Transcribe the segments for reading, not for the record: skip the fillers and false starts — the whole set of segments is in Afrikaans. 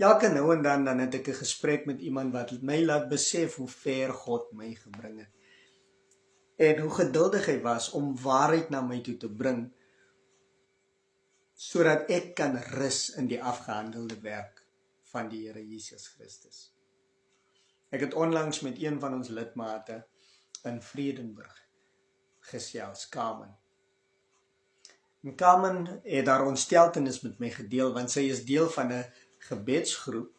elke nou en dan het ek 'n gesprek met iemand wat my laat besef hoe ver God my gebring het. En hoe geduldig hy was om waarheid na my toe te bring, sodat ek kan rus in die afgehandelde werk van die Here Jesus Christus. Ek het onlangs met een van ons lidmate in Vredenburg gesels, Carmen. En Carmen het haar ontsteltenis met my gedeel, want sy is deel van 'n gebedsgroep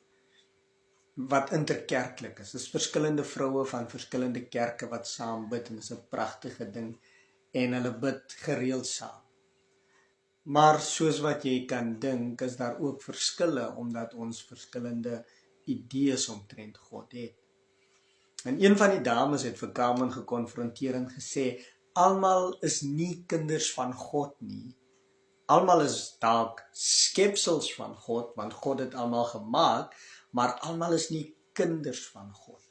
wat interkerklik is. Dit is verskillende vroue van verskillende kerke wat saam bid, en dit is 'n pragtige ding, en hulle bid gereeld saam. Maar soos wat jy kan dink, is daar ook verskille, omdat ons verskillende idees omtrent God het. En een van die dames het vir Carmen gekonfronteer en gesê, almal is nie kinders van God nie. Almal is dalk skepsels van God, want God het almal gemaak, maar almal is nie kinders van God.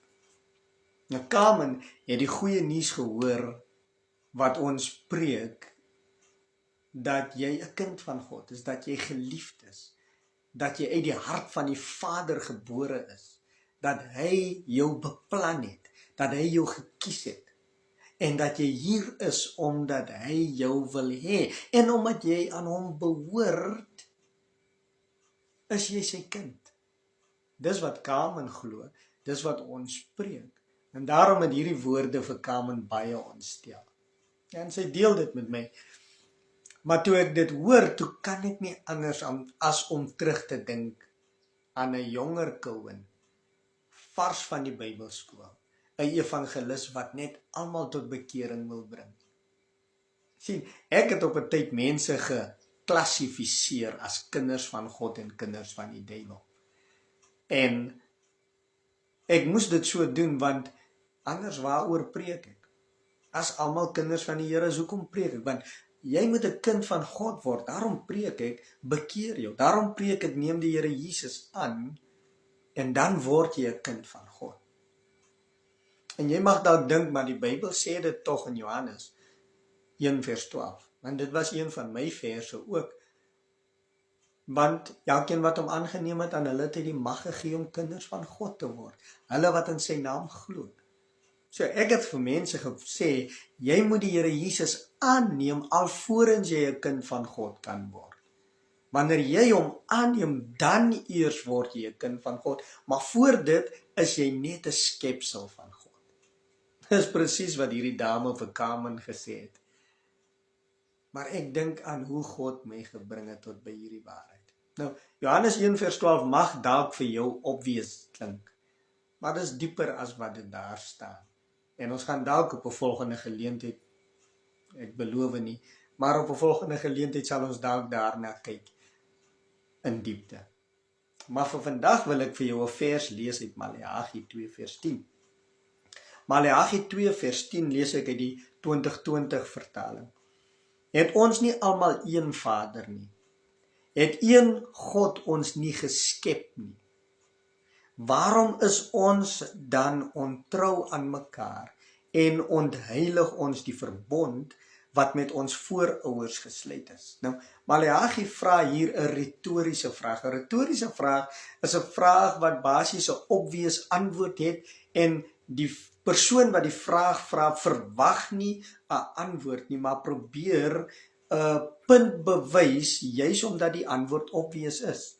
Nou Carmen het die goeie nuus gehoor wat ons preek, dat jy 'n kind van God is, dat jy geliefd is, dat jy uit die hart van die Vader gebore is, dat hy jou beplan het, dat hy jou gekies het, en dat jy hier is omdat hy jou wil hê, en omdat jy aan hom behoort, is jy sy kind. Dis wat Carmen glo, dis wat ons preek, en daarom het hierdie woorde vir Carmen baie ontstel. En sy deel dit met my. Maar toe ek dit hoor, toe kan ek nie anders as om terug te dink aan 'n jonger Cohen, vars van die Bybelskool, 'n evangelis wat net almal tot bekering wil bring. Sien, ek het op 'n tyd mense geklassifiseer as kinders van God en kinders van die duiwel. En ek moes dit so doen, want anders waaroor preek ek? As almal kinders van die Here is, hoekom preek ek? Want jy moet 'n kind van God word, daarom preek ek, bekeer jou, daarom preek ek, neem die Here Jesus aan, en dan word jy 'n kind van God. En jy mag dalk dink, maar die Bybel sê dit tog in Johannes 1 vers 12, want dit was een van my verse ook, want elkeen wat hom aangeneem het, aan hulle het hy die mag gegee om kinders van God te word, hulle wat in sy naam glo. So ek het vir mense gesê, jy moet die Here Jesus aanneem, alvorens jy 'n kind van God kan word. Wanneer jy hom aanneem, dan eers word jy 'n kind van God, maar voor dit is jy net 'n skepsel van God. Dis presies wat hierdie dame vir Carmen gesê het. Maar ek dink aan hoe God my gebring het tot by hierdie waarheid. Nou, Johannes 1 vers 12 mag dalk vir jou obvious klink, maar dis dieper as wat dit daar staan. En ons gaan dalk op 'n volgende geleentheid, ek beloof nie, maar op 'n volgende geleentheid sal ons dalk daarna kyk in diepte. Maar vir vandag wil ek vir jou 'n vers lees uit Maleagi 2 vers 10. Maleagi 2 vers 10 lees ek uit die 2020 vertaling. Het ons nie almal een Vader nie? Het een God ons nie geskep nie? Waarom is ons dan ontrou aan mekaar en ontheilig ons die verbond wat met ons voorouers gesluit is? Nou, Maleagi vra hier 'n retoriese vraag. 'n Retoriese vraag is 'n vraag wat basies 'n obvious antwoord het, en die persoon wat die vraag vra verwag nie 'n antwoord nie, maar probeer 'n punt bewys, juis omdat die antwoord obvious is.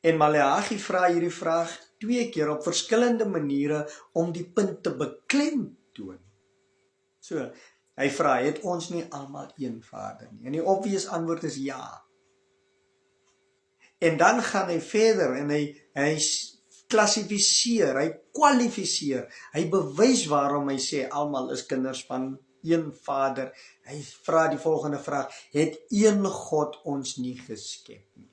En Maleagi vra hierdie vraag 2 keer op verskillende maniere om die punt te beklemtoon. So, hy vra, het ons nie almal een Vader nie? En die obvious antwoord is ja. En dan gaan hy verder en hy klassifiseer, hy kwalifiseer, hy bewys waarom hy sê almal is kinders van een Vader. Hy vra die volgende vraag, het een God ons nie geskep nie?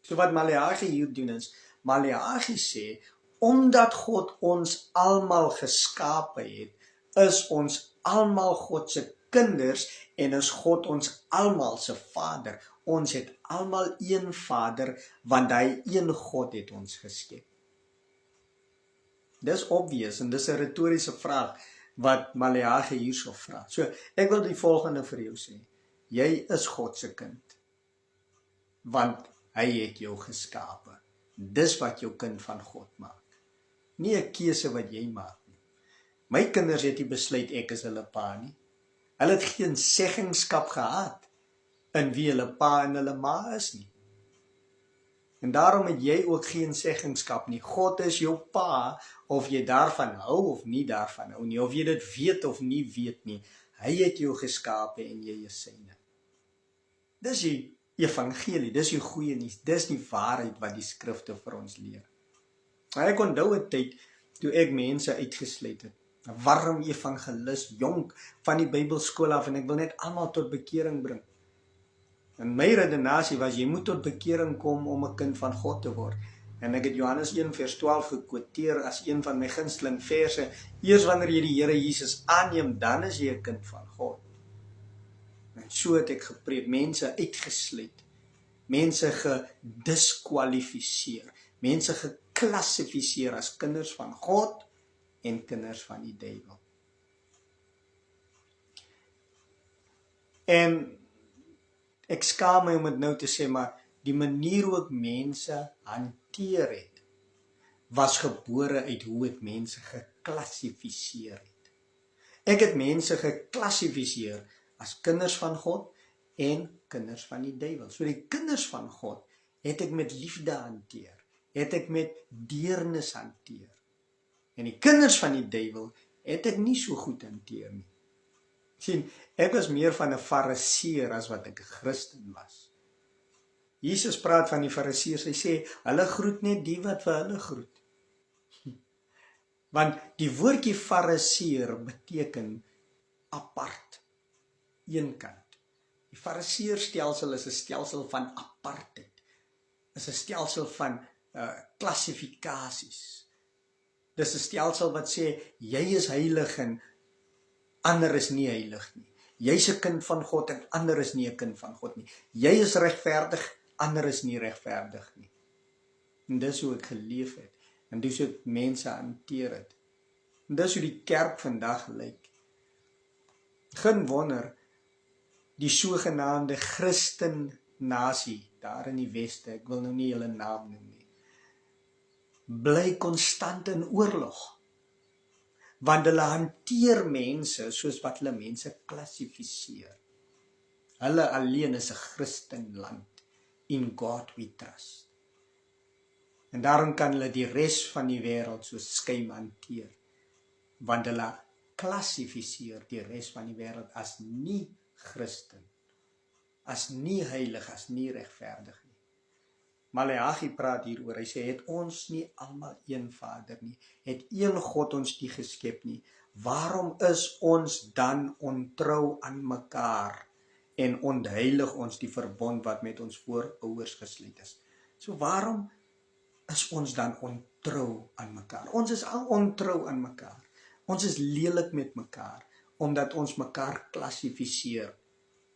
So wat Maleagi hier doen is, Maleagi sê, omdat God ons almal geskape het, is ons almal God se kinders en is God ons almal se Vader. Ons het almal een Vader, want hy een God het ons geskep. Dis obvious en dis 'n retoriese vraag wat Maleagi hierso vra. So, ek wil die volgende vir jou sê. Jy is God se kind, want hy het jou geskape. Dis wat jou kind van God maak. Nie 'n keuse wat jy maak nie. My kinders het nie besluit ek is hulle pa nie. Hulle het geen seggenskap gehad in wie hulle pa en hulle ma is nie. En daarom het jy ook geen seggenskap nie. God is jou pa, of jy daarvan hou of nie daarvan hou nie, of jy dit weet of nie weet nie. Hy het jou geskape en jy is syne. Dis die evangelie, dis die goeie nuus, dis die waarheid wat die skrifte vir ons leer. Ek onthou 'n tyd toe ek mense uitgesluit het. 'n Warm evangelis, jonk van die Bybelskool af, en ek wil net almal tot bekering bring. En my redenasie was, jy moet tot bekering kom om 'n kind van God te word. En ek het Johannes 1 vers 12 gekwoteer as een van my gunsteling verse. Eers wanneer jy die Here Jesus aanneem, dan is jy 'n kind van God. En so het ek gepreek, mense uitgesluit, mense gediskwalifiseer, mense geklassifiseer as kinders van God en kinders van die duiwel. En ek skaam my om dit nou te sê, maar die manier hoe ek mense hanteer het, was gebore uit hoe ek mense geklassifiseer het. Ek het mense geklassifiseer as kinders van God en kinders van die duiwel. So die kinders van God het ek met liefde hanteer, het ek met deernis hanteer. En die kinders van die duiwel het ek nie so goed hanteer nie. Sien, ek was meer van 'n fariseer as wat ek 'n Christen was. Jesus praat van die fariseërs, hy sê, hulle groet net die wat vir hulle groet. Want die woordjie fariseer beteken apart, eenkant. Die fariseerstelsel is 'n stelsel van apartheid, is 'n stelsel van klassifikasies. Dis 'n stelsel wat sê, jy is heilig en ander is nie heilig nie. Jy's 'n kind van God en ander is nie 'n kind van God nie. Jy is regverdig, ander is nie regverdig nie. En dis hoe ek geleef het. En dis hoe ek mense hanteer het. En dis hoe die kerk vandag lyk. Geen wonder, die sogenaamde Christen nasie, daar in die Weste, ek wil nou nie hulle naam noem nie, bly konstant in oorlog. Want hulle hanteer mense soos wat hulle mense klassifiseer. Hulle alleen is 'n Christenland. In God we trust. En daarom kan hulle die res van die wêreld so skuim hanteer. Want hulle klassifiseer die res van die wêreld as nie Christen, as nie heilig, as nie regverdig nie. Maleagi praat hieroor, hy sê, het ons nie almal een Vader nie, het een God ons nie geskep nie, waarom is ons dan ontrou aan mekaar en ontheilig ons die verbond wat met ons voorouers gesluit is? So waarom is ons dan ontrou aan mekaar? Ons is al ontrou aan mekaar. Ons is lelik met mekaar, omdat ons mekaar klassifiseer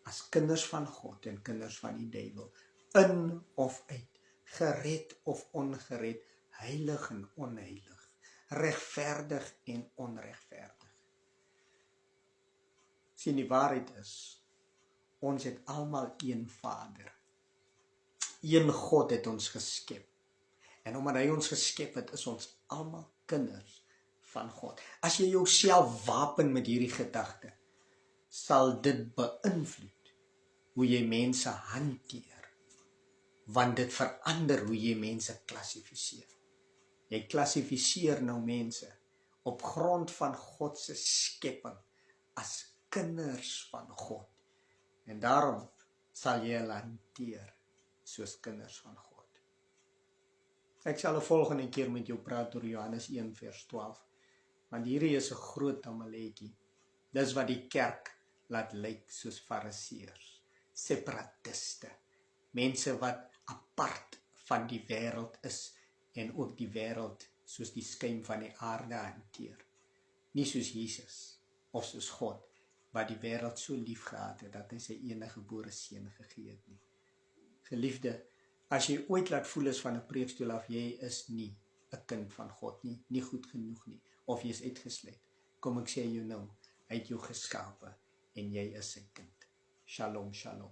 as kinders van God en kinders van die duiwel, in of uit, gered of ongered, heilig en onheilig, regverdig en onregverdig. Sien, die waarheid is, ons het almal een Vader. Een God het ons geskep. En omdat hy ons geskep het, is ons almal kinders van God. As jy jouself wapen met hierdie gedagte, sal dit beïnvloed hoe jy mense hanteer. Want dit verander hoe jy mense klassifiseer. Jy klassifiseer nou mense op grond van God se skepping as kinders van God. En daarom sal jy hulle hanteer soos kinders van God. Ek sal 'n volgende keer met jou praat oor Johannes 1 vers 12. Want hierdie is 'n groot amaletjie. Dis wat die kerk laat lyk soos fariseërs, separatiste, mense wat apart van die wêreld is en ook die wêreld soos die skuim van die aarde hanteer. Nie soos Jesus of soos God, wat die wêreld so lief gehad het dat hy sy enige gebore seun gegee het nie. Geliefde, as jy ooit laat voel is van 'n preekstoel af, jy is nie 'n kind van God nie, nie goed genoeg nie, of jy is uitgesluit, kom ek sê jou nou, hy het jou geskape en jy is sy kind. Shalom, shalom.